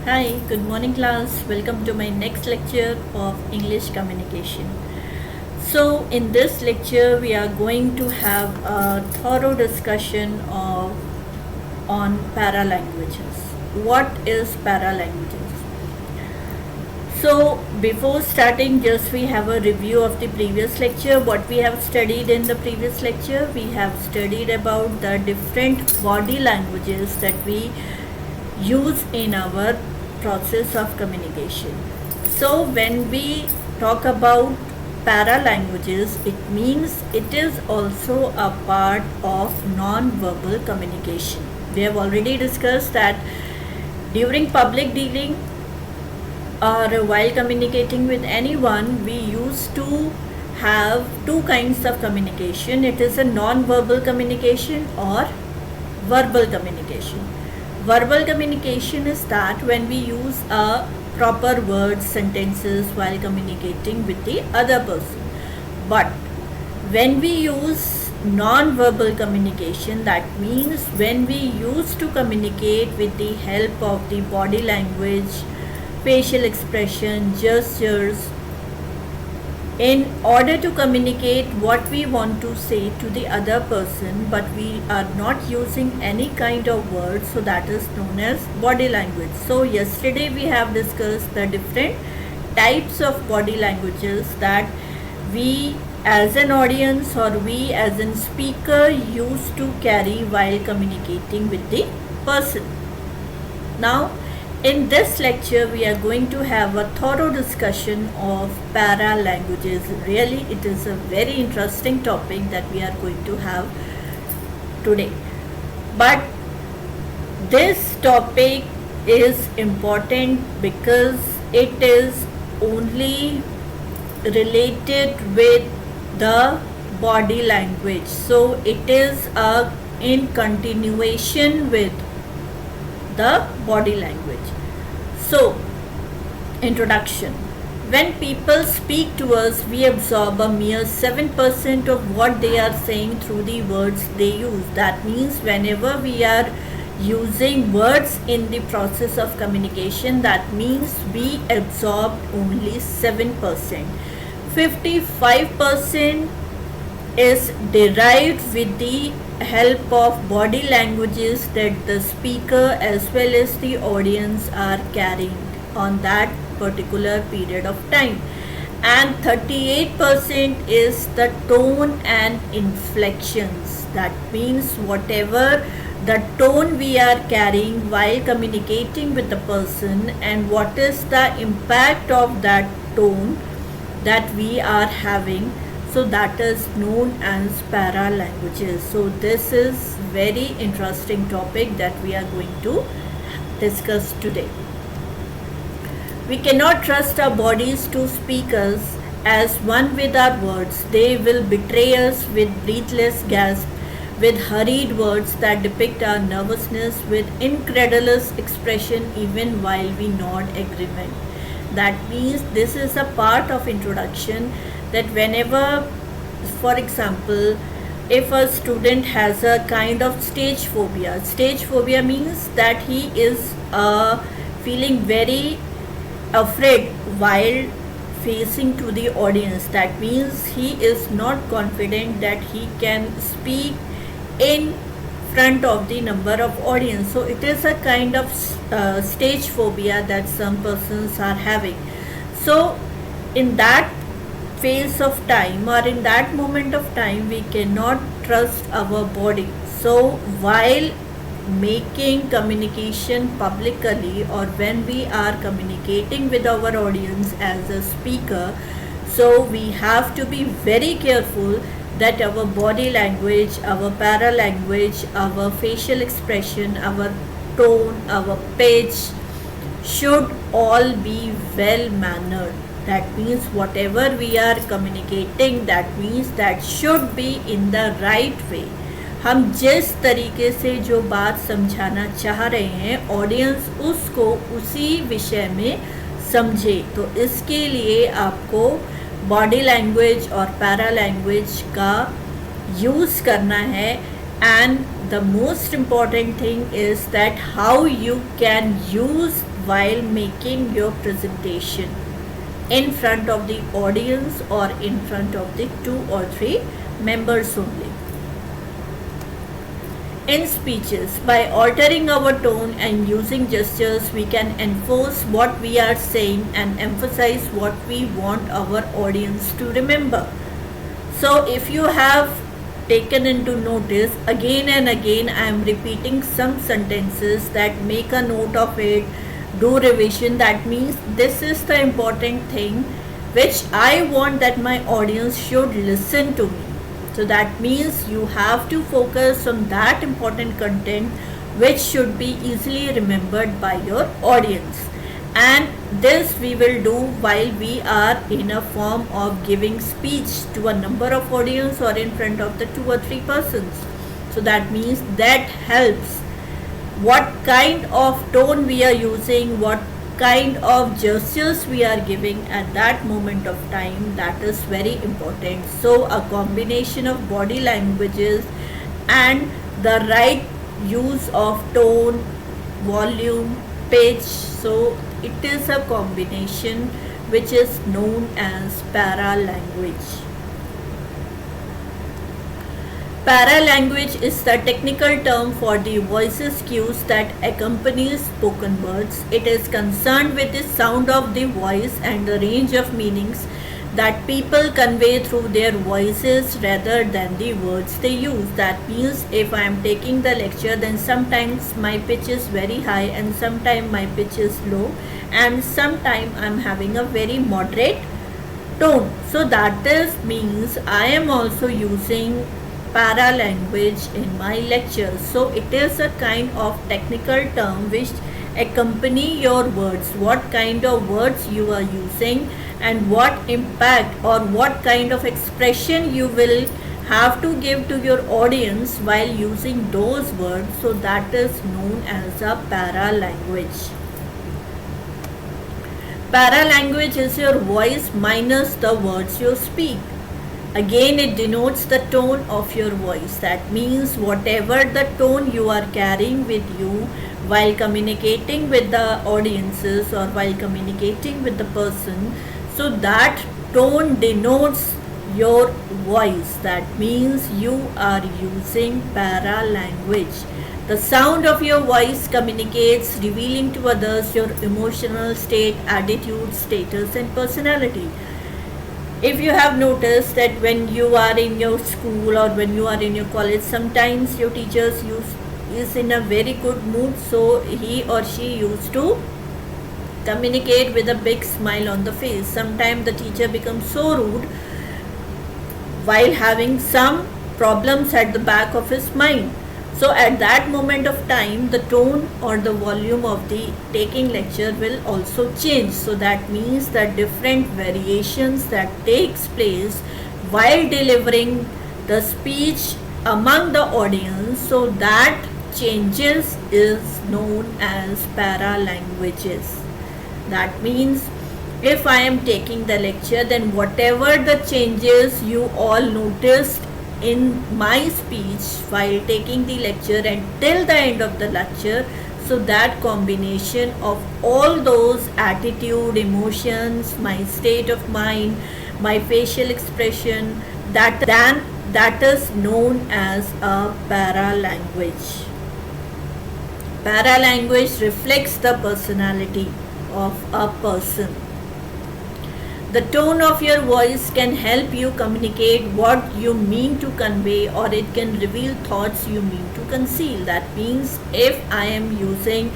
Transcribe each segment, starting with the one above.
Hi, good morning class. Welcome to my next lecture of English communication. So, in this lecture, we are going to have a thorough discussion on paralanguages. What is paralanguages? So, before starting, just we have a review of the previous lecture. What we have studied in the previous lecture, we have studied about the different body languages that we use in our process of communication. So, when we talk about paralanguages, it means it is also a part of non-verbal communication. We have already discussed that during public dealing or while communicating with anyone, we used to have two kinds of communication. It is a non-verbal communication or verbal communication. Verbal communication is that when we use a proper words, sentences while communicating with the other person. But when we use non-verbal communication, that means when we use to communicate with the help of the body language, facial expression, gestures, in order to communicate what we want to say to the other person, but we are not using any kind of words, so that is known as body language. So yesterday we have discussed the different types of body languages that we as an audience or we as a speaker used to carry while communicating with the person. Now, in this lecture, we are going to have a thorough discussion of paralanguages. Really, it is a very interesting topic that we are going to have today. But this topic is important because it is only related with the body language. So, it is in continuation with the body language. So, introduction. When people speak to us, we absorb a mere 7% of what they are saying through the words they use. That means whenever we are using words in the process of communication, that means we absorb only 7%. 55% is derived with the help of body languages that the speaker as well as the audience are carrying on that particular period of time, and 38% is the tone and inflections. That means whatever the tone we are carrying while communicating with the person and what is the impact of that tone that we are having, so that is known as paralanguages. So this is very interesting topic that we are going to discuss today. We cannot trust our bodies to speak us as one with our words. They will betray us with breathless gasps, with hurried words that depict our nervousness, with incredulous expression even while we nod agreement. That means this is a part of introduction, that whenever, for example, if a student has a kind of stage phobia means that he is feeling very afraid while facing to the audience. That means he is not confident that he can speak in front of the number of audience. So it is a kind of stage phobia that some persons are having. So in that phase of time or in that moment of time, we cannot trust our body. So while making communication publicly or when we are communicating with our audience as a speaker, so we have to be very careful that our body language, our paralanguage, our facial expression, our tone, our pitch should all be well mannered. That means whatever we are communicating, that means that should be in the right way. हम जिस तरीके से जो बात समझाना चाह रहे हैं, ऑडियंस उसको उसी विषय में समझे, तो इसके लिए आपको बॉडी लैंग्वेज और पैरा लैंग्वेज का यूज़ करना है. And the most important thing is that how you can use while making your presentation in front of the audience or in front of the 2 or 3 members only. In speeches, by altering our tone and using gestures, we can enforce what we are saying and emphasize what we want our audience to remember. So if you have taken into notice, again and again I am repeating some sentences, that make a note of it, do revision. That means this is the important thing which I want that my audience should listen to me. So that means you have to focus on that important content which should be easily remembered by your audience. And this we will do while we are in a form of giving speech to a number of audience or in front of the 2 or 3 persons. So that means that helps. What kind of tone we are using, what kind of gestures we are giving at that moment of time, that is very important. So a combination of body languages and the right use of tone, volume, pitch, so it is a combination which is known as paralanguage. Paralanguage is the technical term for the voices cues that accompany spoken words. It is concerned with the sound of the voice and the range of meanings that people convey through their voices rather than the words they use. That means if I am taking the lecture, then sometimes my pitch is very high and sometimes my pitch is low, and sometimes I am having a very moderate tone. So that is means I am also using paralanguage in my lecture. So it is a kind of technical term which accompany your words, what kind of words you are using and what impact or what kind of expression you will have to give to your audience while using those words. So that is known as a paralanguage. Paralanguage is your voice minus the words you speak. Again, it denotes the tone of your voice. That means whatever the tone you are carrying with you while communicating with the audiences or while communicating with the person, so that tone denotes your voice. That means you are using paralanguage. The sound of your voice communicates, revealing to others your emotional state, attitude, status and personality. If you have noticed that when you are in your school or when you are in your college, sometimes your teachers is in a very good mood, so he or she used to communicate with a big smile on the face. Sometimes the teacher becomes so rude while having some problems at the back of his mind. So at that moment of time, the tone or the volume of the taking lecture will also change. So that means that different variations that takes place while delivering the speech among the audience, so that changes is known as paralanguages. That means if I am taking the lecture, then whatever the changes you all noticed in my speech while taking the lecture and till the end of the lecture, so that combination of all those attitude, emotions, my state of mind, my facial expression, that is known as a paralanguage. Paralanguage reflects the personality of a person. The tone of your voice can help you communicate what you mean to convey, or it can reveal thoughts you mean to conceal. That means if I am using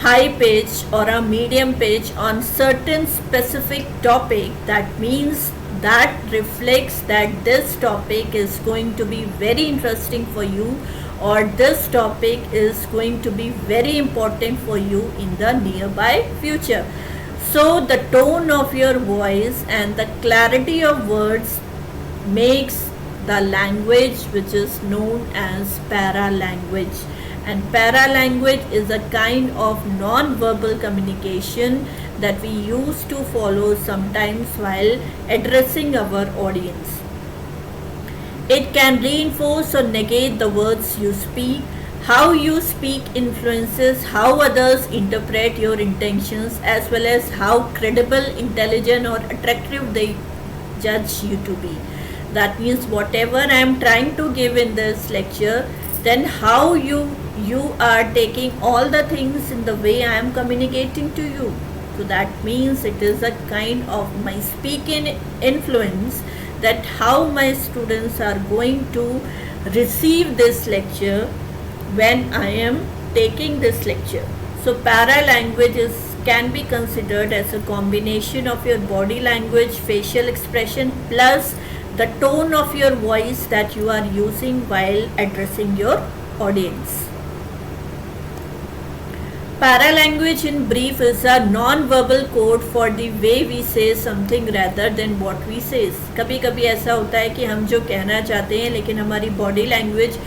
high pitch or a medium pitch on certain specific topic, that means that reflects that this topic is going to be very interesting for you, or this topic is going to be very important for you in the nearby future. So the tone of your voice and the clarity of words makes the language which is known as paralanguage. And paralanguage is a kind of non-verbal communication that we use to follow sometimes while addressing our audience. It can reinforce or negate the words you speak. How you speak influences how others interpret your intentions, as well as how credible, intelligent, or attractive they judge you to be. That means whatever I am trying to give in this lecture, then how you are taking all the things in the way I am communicating to you. So that means it is a kind of my speaking influence, that how my students are going to receive this lecture when I am taking this lecture. So para language can be considered as a combination of your body language, facial expression, plus the tone of your voice that you are using while addressing your audience. Paralanguage in brief is a non-verbal code for the way we say something rather than what we say. कभी कभी ऐसा होता है कि हम जो कहना चाहते हैं लेकिन हमारी बॉडी लैंग्वेज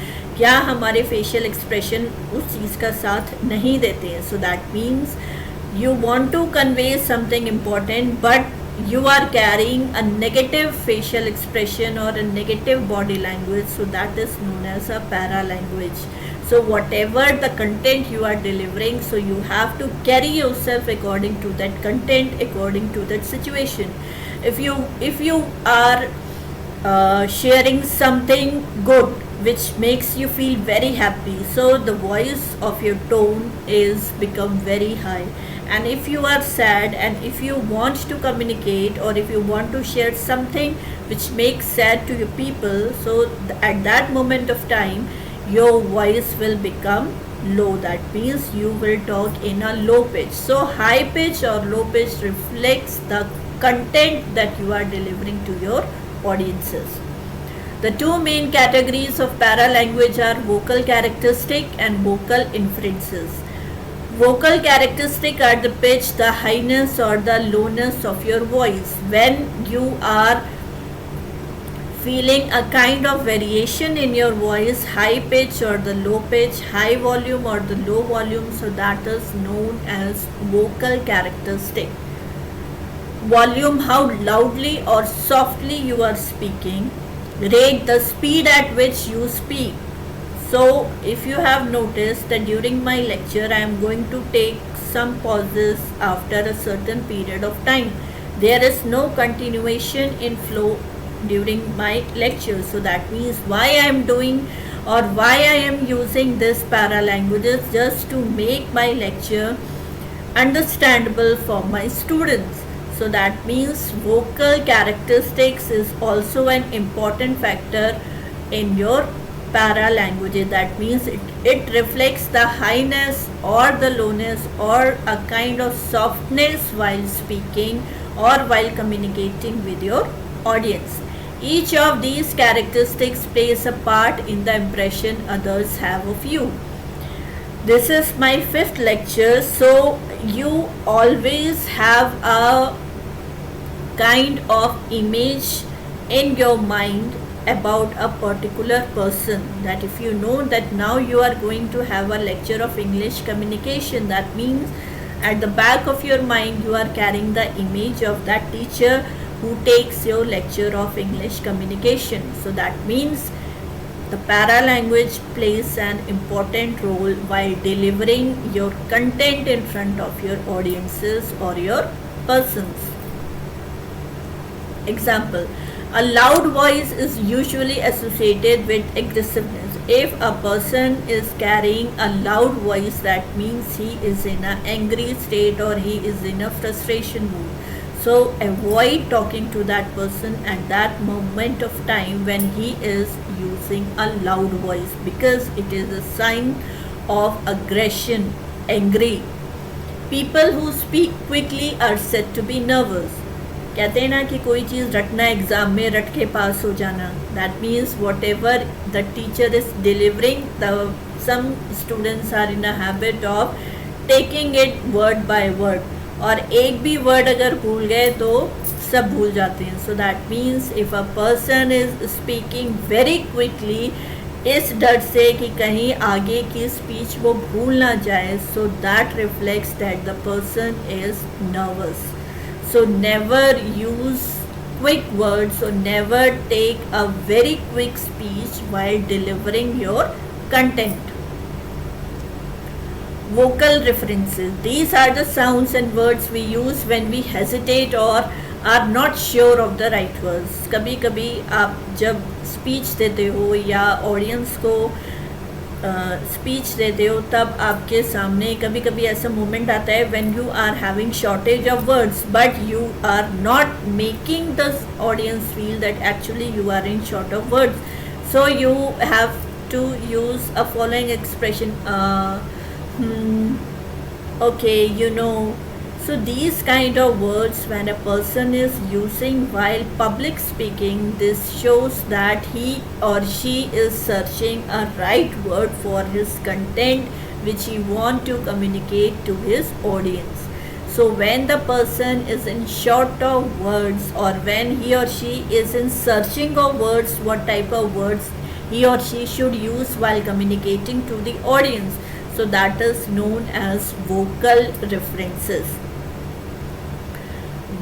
या हमारे फेशियल एक्सप्रेशन उस चीज़ का साथ नहीं देते हैं. So that means you want to convey something important, but you are carrying a negative facial expression or a negative body language, so that is known as a para language. So whatever the content you are delivering, so you have to carry yourself according to that content, according to that situation. If you are sharing something good which makes you feel very happy, so the voice of your tone is become very high. And if you are sad and if you want to communicate or if you want to share something which makes sad to your people, so at that moment of time your voice will become low. That means you will talk in a low pitch. So high pitch or low pitch reflects the content that you are delivering to your audiences. The two main categories of paralanguage are vocal characteristic and vocal inferences. Vocal characteristic are the pitch, the highness or the lowness of your voice. When you are feeling a kind of variation in your voice, high pitch or the low pitch, high volume or the low volume, so that is known as vocal characteristic. Volume, how loudly or softly you are speaking. Rate, the speed at which you speak. So if you have noticed that during my lecture I am going to take some pauses after a certain period of time. There is no continuation in flow during my lecture. So that means why I am doing or why I am using this para languages, just to make my lecture understandable for my students. So that means vocal characteristics is also an important factor in your para languages. That means it reflects the highness or the lowness or a kind of softness while speaking or while communicating with your audience. Each of these characteristics plays a part in the impression others have of you. This is my 5th lecture, so you always have a kind of image in your mind about a particular person, that if you know that now you are going to have a lecture of English communication, that means at the back of your mind you are carrying the image of that teacher who takes your lecture of English communication. So that means the para language plays an important role while delivering your content in front of your audiences or your persons. Example, a loud voice is usually associated with aggressiveness. If a person is carrying a loud voice, that means he is in an angry state or he is in a frustration mood. So avoid talking to that person at that moment of time when he is using a loud voice, because it is a sign of aggression, angry. People who speak quickly are said to be nervous. कहते हैं ना कि कोई चीज़ रटना exam में रट के पास हो जाना. That means whatever the teacher is delivering, the some students are in a habit of taking it word by word, और एक भी वर्ड अगर भूल गए तो सब भूल जाते हैं. So that means if a person is speaking very quickly, इस डर से कि कहीं आगे की स्पीच वो भूल ना जाए, so that reflects that the person is nervous. So never use quick words, or never take a very quick speech while delivering your content. vocal references. These are the sounds and words we use when we hesitate or are not sure of the right words. कभी कभी आप जब speech देते हो या audience को speech देते हो, तब आपके सामने कभी कभी ऐसा मोमेंट आता है when you are having shortage of words but you are not making the audience feel that actually you are in short of words. So you have to use a following expression, okay, you know. So these kind of words when a person is using while public speaking, this shows that he or she is searching a right word for his content which he want to communicate to his audience. So when the person is in short of words or when he or she is in searching of words, what type of words he or she should use while communicating to the audience, so that is known as vocal references.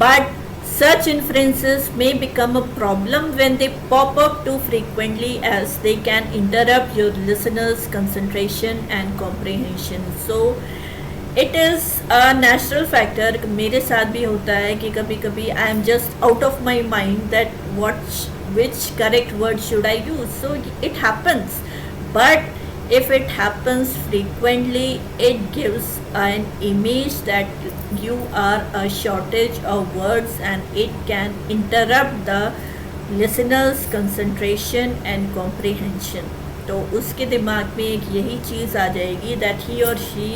But such inferences may become a problem when they pop up too frequently, as they can interrupt your listeners' concentration and comprehension. So it is a natural factor. मेरे साथ भी होता है कि कभी कभी I am just out of my mind that which correct word should I use. So it happens, but if it happens frequently, it gives an image that you are a shortage of words and it can interrupt the listener's concentration and comprehension. तो उसके दिमाग में एक यही चीज़ आ जाएगी that he or she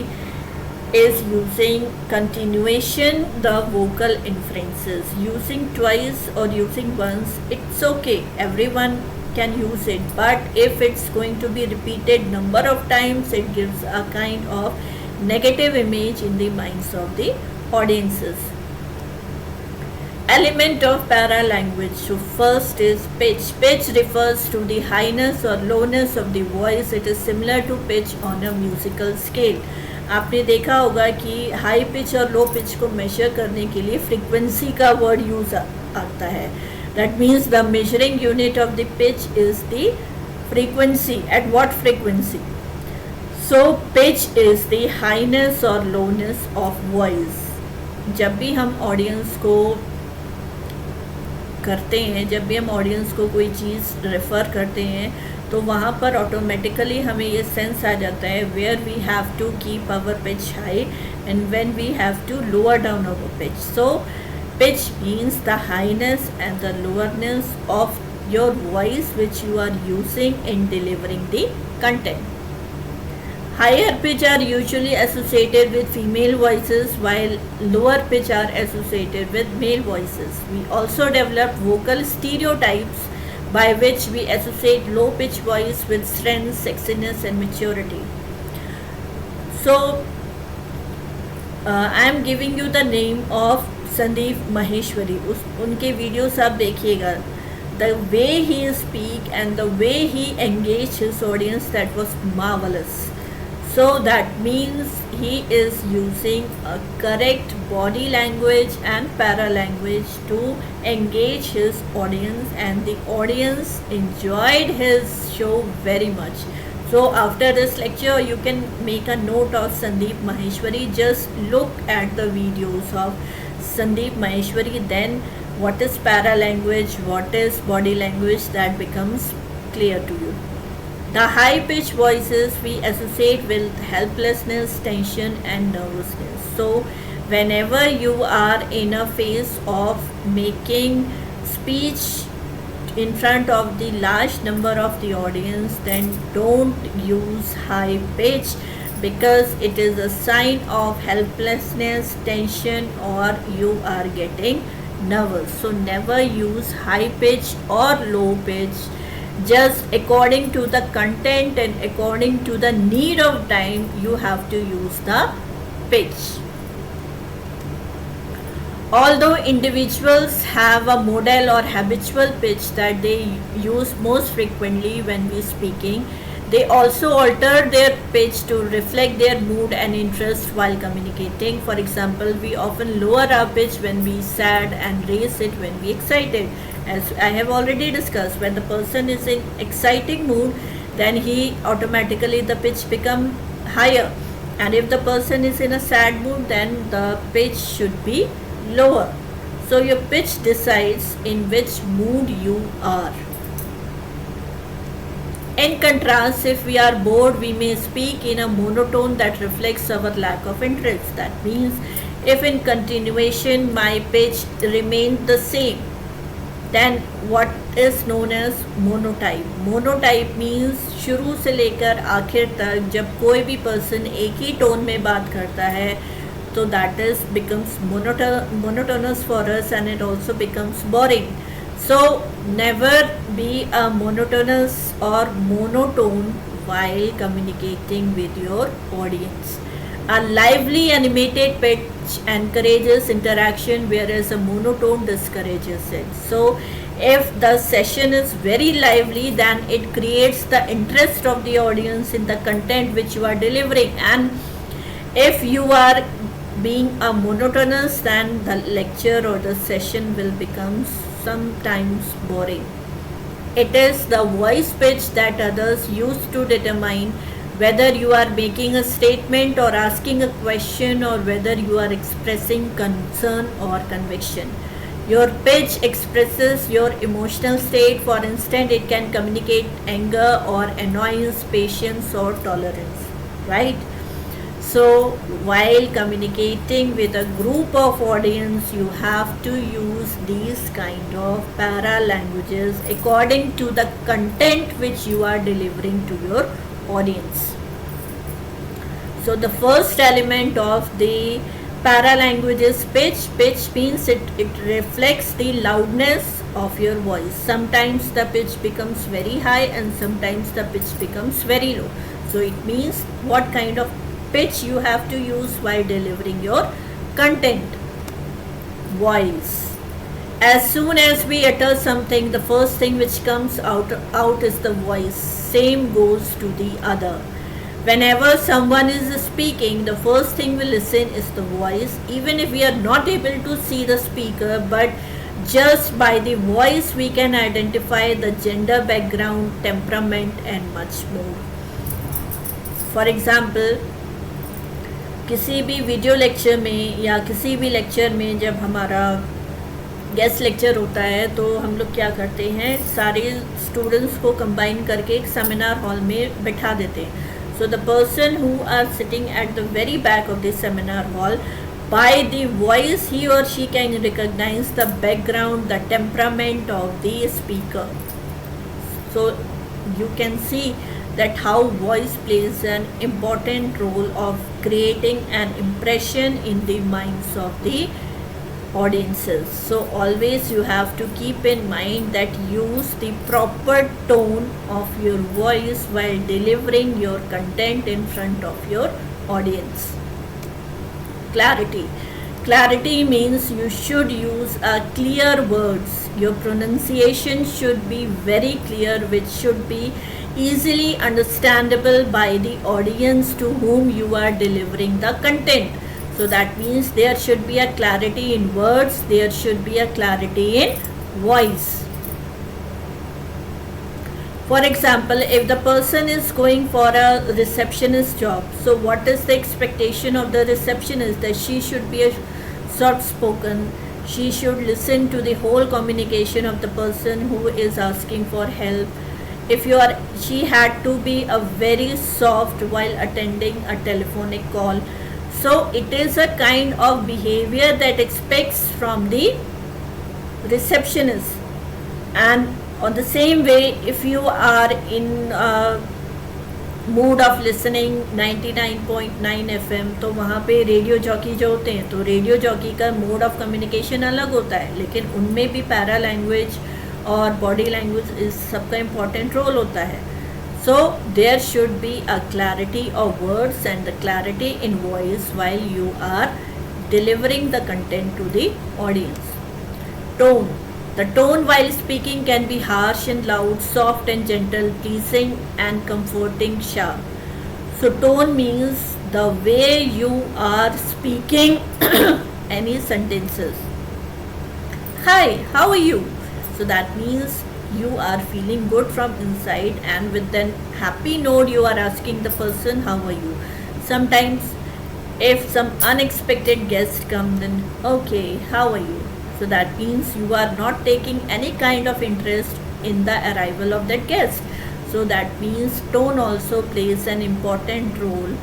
is using continuation the vocal inferences. Using twice or using once, it's okay, everyone can use it, but if it's going to be repeated number of times, it gives a kind of negative image in the minds of the audiences. Element of paralanguage. So first is pitch. Pitch refers to the highness or lowness of the voice. It is similar to pitch on a musical scale. आपने देखा होगा कि high pitch और low pitch को major करने के लिए frequency का वर्ड यूज आता है. That means the measuring unit of the pitch is the frequency. At what frequency? So pitch is the Highness और लोनेस ऑफ वॉइस. जब भी हम ऑडियंस को करते हैं, जब भी हम ऑडियंस को कोई चीज़ रेफ़र करते हैं, तो वहाँ पर ऑटोमेटिकली हमें ये सेंस आ जाता है where we have to keep our pitch high and when we have to lower down our pitch. So pitch means the highness and the lowerness of your voice which you are using in delivering the content. Higher pitch are usually associated with female voices while lower pitch are associated with male voices. We also developed vocal stereotypes by which we associate low pitch voice with strength, sexiness and maturity. So I am giving you the name of Sandeep Maheshwari. उनके videos आप देखिएगा. The way he speak and the way he engaged his audience, that was marvelous. So that means he is using a correct body language and paralanguage to engage his audience, and the audience enjoyed his show very much. So after this lecture you can make a note of Sandeep Maheshwari. Just look at the videos of Sandeep Maheshwari, then what is paralanguage, what is body language, that becomes clear to you. The high-pitched voices we associate with helplessness, tension and nervousness. So whenever you are in a phase of making speech in front of the large number of the audience, then don't use high pitch, because it is a sign of helplessness, tension, or you are getting nervous. So never use high pitch or low pitch. Just according to the content and according to the need of time, you have to use the pitch. Although individuals have a model or habitual pitch that they use most frequently when we speaking, they also alter their pitch to reflect their mood and interest while communicating. For example, we often lower our pitch when we sad and raise it when we excited. As I have already discussed, when the person is in exciting mood, then he automatically the pitch become higher, And if the person is in a sad mood, then the pitch should be lower. So your pitch decides in which mood you are. In contrast, if we are bored, we may speak in a monotone that reflects our lack of interest. That means if in continuation my pitch remained the same, then what is known as monotype. Monotype means शुरू से लेकर आखिर तक जब कोई भी person एक ही tone में बात करता है तो that is becomes monotonous for us, and it also becomes boring. So never be a monotonous or monotone while communicating with your audience. A lively animated pitch encourages interaction, whereas a monotone discourages it. So if the session is very lively, then it creates the interest of the audience in the content which you are delivering. And if you are being a monotonous, then the lecture or the session will become sometimes boring. It is the voice pitch that others use to determine whether you are making a statement or asking a question, or whether you are expressing concern or conviction. Your pitch expresses your emotional state. For instance, it can communicate anger or annoyance, patience or tolerance, right? So while communicating with a group of audience, you have to use these kind of para languages according to the content which you are delivering to your audience. So the first element of the para language is pitch. Pitch means it reflects the loudness of your voice. Sometimes the pitch becomes very high and sometimes the pitch becomes very low. So it means what kind of pitch you have to use while delivering your content. Voice. As soon as we utter something, the first thing which comes out is the voice. Same goes to the other. Whenever someone is speaking, the first thing we listen is the voice. Even if we are not able to see the speaker, but just by the voice we can identify the gender background, temperament and much more. For example, किसी भी video lecture में या किसी भी lecture में जब हमारा guest lecture होता है तो हम लोग क्या करते हैं, सारे स्टूडेंट्स को कंबाइन करके एक सेमिनार हॉल में बिठा देते हैं. So the person who are sitting at the very back of the seminar hall, by the voice he or she can recognize the background, the temperament of the speaker. So you can see that how voice plays an important role of creating an impression in the minds of the audiences. So always you have to keep in mind that use the proper tone of your voice while delivering your content in front of your audience. Clarity. Clarity means you should use clear words. Your pronunciation should be very clear, which should be easily understandable by the audience to whom you are delivering the content. So that means there should be a clarity in words, there should be a clarity in voice. For example, if the person is going for a receptionist job, so what is the expectation of the receptionist? That she should be a soft spoken, she should listen to the whole communication of the person who is asking for help. She had to be a very soft while attending a telephonic call. So it is a kind of behavior that expects from the receptionist. And on the same way, if you are in a mood of listening 99.9 FM, तो वहाँ पे radio jockey जो होते हैं, तो radio jockey का mode of communication अलग होता है, लेकिन उनमें भी पैरा लैंग्वेज और बॉडी लैंग्वेज इस सबका इम्पॉर्टेंट रोल होता है. So there should be a clarity of words and the clarity in voice while you are delivering the content to the audience. Tone. The tone while speaking can be harsh and loud, soft and gentle, pleasing and comforting, sharp. So tone means the way you are speaking any sentences. Hi, how are you? So that means you are feeling good from inside, and with an happy note you are asking the person, how are you? Sometimes if some unexpected guest come, then okay, how are you? So that means you are not taking any kind of interest in the arrival of that guest. So that means tone also plays an important role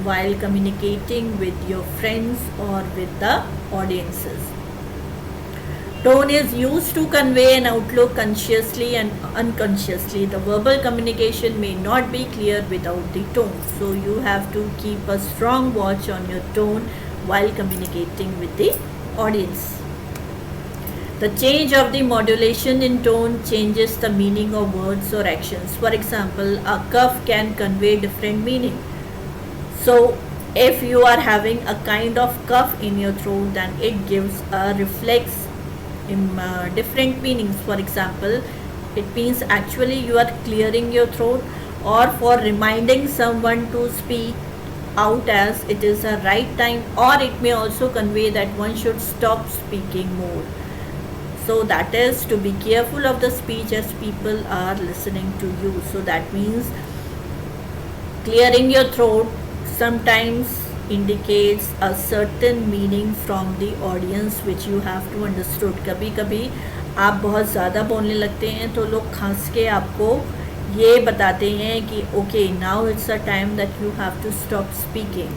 while communicating with your friends or with the audiences. Tone is used to convey an outlook consciously and unconsciously. The verbal communication may not be clear without the tone. So you have to keep a strong watch on your tone while communicating with the audience. The change of the modulation in tone changes the meaning of words or actions. For example, a cough can convey different meaning. So if you are having a kind of cough in your throat, then it gives a reflex in different meanings. For example, it means actually you are clearing your throat, or for reminding someone to speak out as it is a right time, or it may also convey that one should stop speaking more. So that is to be careful of the speech as people are listening to you. So that means clearing your throat sometimes indicates a certain meaning from the audience which you have to understood. कभी कभी आप बहुत ज़्यादा बोलने लगते हैं तो लोग खांस के आपको ये बताते हैं कि okay, now it's a time that you have to stop speaking.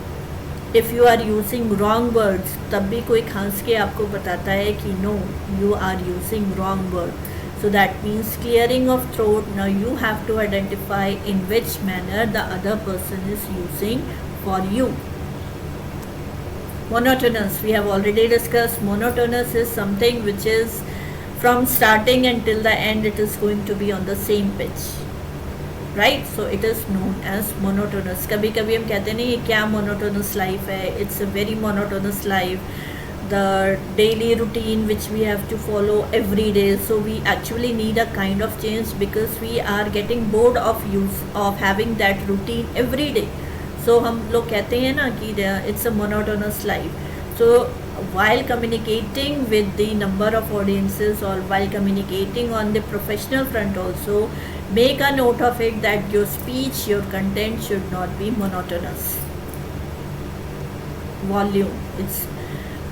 If you are using wrong words, तब भी कोई खांस के आपको बताता है कि no, you are using wrong word. So that means clearing of throat. Now you have to identify in which manner the other person is using for you. Monotonous, we have already discussed. Monotonous is something which is from starting until the end, it is going to be on the same pitch, right? So it is known as monotonous. कभी कभी हम कहते नहीं ये क्या monotonous life है, it's a very monotonous life, the daily routine which we have to follow every day. So we actually need a kind of change because we are getting bored of having that routine every day. So हम लोग कहते हैं ना कि it's a monotonous life. So while communicating with the number of audiences or while communicating on the professional front also, make a note of it that your speech, your content should not be monotonous. Volume,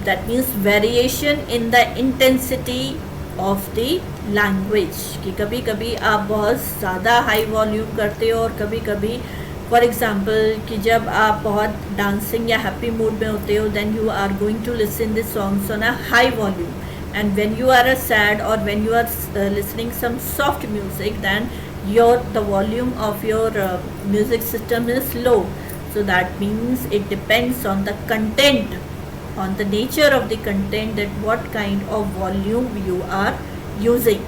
that means variation in the intensity of the language. कि कभी कभी आप बहुत ज़्यादा high volume करते हो और कभी कभी फॉर एग्ज़ाम्पल कि जब आप बहुत डांसिंग या हैप्पी मूड में होते हो then you are going to listen this songs on a high volume, and when you are sad or when you are listening some soft music, then the volume of your music system is low. So that means it depends on the content, on the nature of the content, that what kind of volume you are using.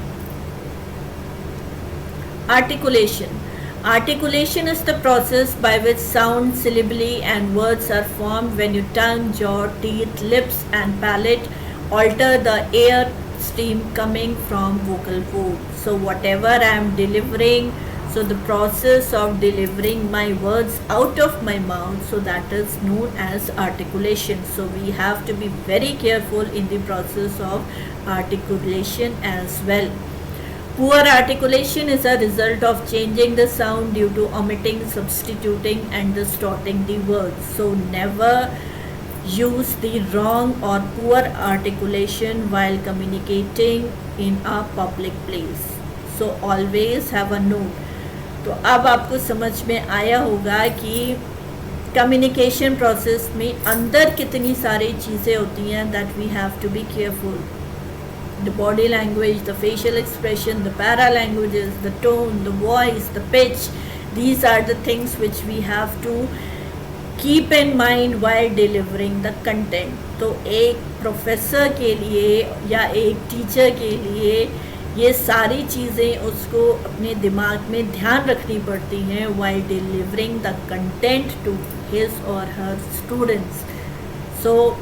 Articulation. Articulation is the process by which sound, syllabary and words are formed when your tongue, jaw, teeth, lips and palate alter the air stream coming from vocal cord. So whatever I am delivering, so the process of delivering my words out of my mouth, so that is known as articulation. So we have to be very careful in the process of articulation as well. Poor articulation is a result of changing the sound due to omitting, substituting and distorting the words. So never use the wrong or poor articulation while communicating in a public place. So always have a note. तो अब आपको समझ में आया होगा कि communication process में अंदर कितनी सारी चीज़ें होती हैं that we have to be careful. The body language, the facial expression, the paralanguages, the tone, the voice, the pitch, these are the things which we have to keep in mind while delivering the content. तो एक professor के लिए या एक teacher के लिए ये सारी चीज़ें उसको अपने दिमाग में ध्यान रखनी पड़ती हैं while delivering the content to his or her students. So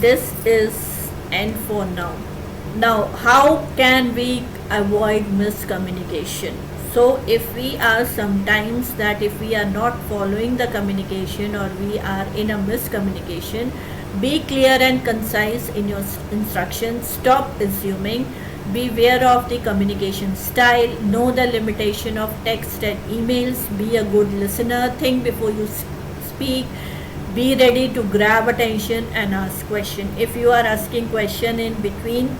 this is end for now. Now how can we avoid miscommunication? So if we are sometimes that if we are not following the communication or we are in a miscommunication, be clear and concise in your instructions. Stop assuming. Beware of the communication style. Know the limitation of text and emails. Be a good listener. Think before you speak, be ready to grab attention and ask question. If you are asking question in between,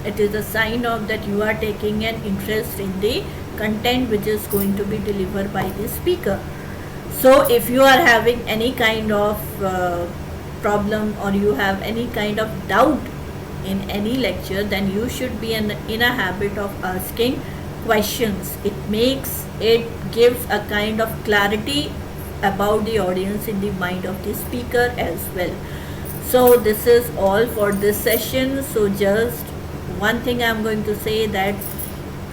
it is a sign of that you are taking an interest in the content which is going to be delivered by the speaker. So if you are having any kind of problem, or you have any kind of doubt in any lecture, then you should be in a habit of asking questions. It gives a kind of clarity about the audience in the mind of the speaker as well. So this is all for this session. So just one thing I'm going to say, that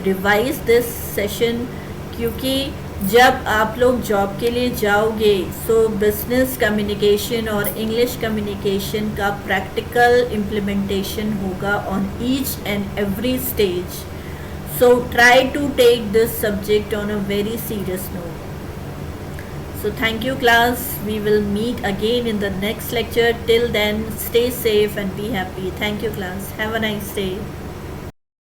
revise this session, क्योंकि जब आप लोग job के लिए जाओगे, so business communication और English communication का practical implementation होगा on each and every stage. So try to take this subject on a very serious note. So thank you class. We will meet again in the next lecture. Till then, stay safe and be happy. Thank you class. Have a nice day.